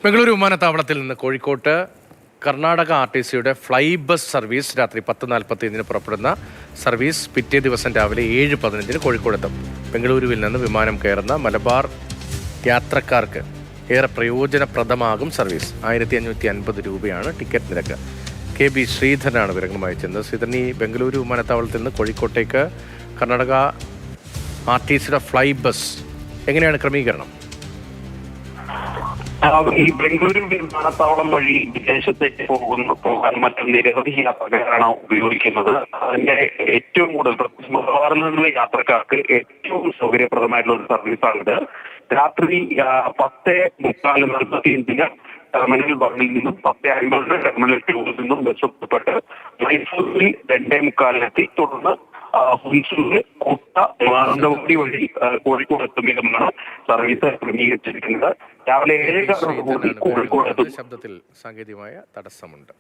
ബംഗളൂരു വിമാനത്താവളത്തിൽ നിന്ന് കോഴിക്കോട്ട് കർണാടക RTCയുടെ ഫ്ലൈ ബസ് സർവീസ് രാത്രി 10:45 പുറപ്പെടുന്ന സർവീസ് പിറ്റേ ദിവസം രാവിലെ 7:15 കോഴിക്കോടെത്തും. ബംഗളൂരുവിൽ നിന്ന് വിമാനം കയറുന്ന മലബാർ യാത്രക്കാർക്ക് ഏറെ പ്രയോജനപ്രദമാകും സർവീസ്. 1550 രൂപയാണ് ടിക്കറ്റ് നിരക്ക്. KB ശ്രീധരനാണ് വിവരങ്ങളുമായി ചെന്നത്. ശ്രീധരൻ, ഈ ബംഗളൂരു വിമാനത്താവളത്തിൽ നിന്ന് കോഴിക്കോട്ടേക്ക് കർണാടക RTCയുടെ ഫ്ലൈ ബസ് എങ്ങനെയാണ് ക്രമീകരണം? ഈ ബംഗളൂരു വിമാനത്താവളം വഴി വിദേശത്തേക്ക് പോകാൻ മറ്റും നിരവധി യാത്രക്കാരാണ് ഉപയോഗിക്കുന്നത്. അതിന്റെ ഏറ്റവും കൂടുതൽ മലബാറിൽ നിന്നുള്ള യാത്രക്കാർക്ക് ഏറ്റവും സൗകര്യപ്രദമായിട്ടുള്ള ഒരു സർവീസാണിത്. രാത്രി 10:45 ടെർമിനൽ 1 നിന്നും 10:50 ടെർമിനൽ 2 നിന്നും ബസ് പുറപ്പെട്ട് മൈസൂരിൽ 2:45 തുടർന്ന് ഹുൻസൂര് കോട്ട മാനന്തവാടി വഴി കോഴിക്കോട് എത്തും വിധമാണ് സർവീസ് ക്രമീകരിച്ചിരിക്കുന്നത്. രാവിലെ 7:15 കോഴിക്കോട് എത്തും. ശബ്ദത്തിൽ സാങ്കേതികമായ തടസ്സമുണ്ട്.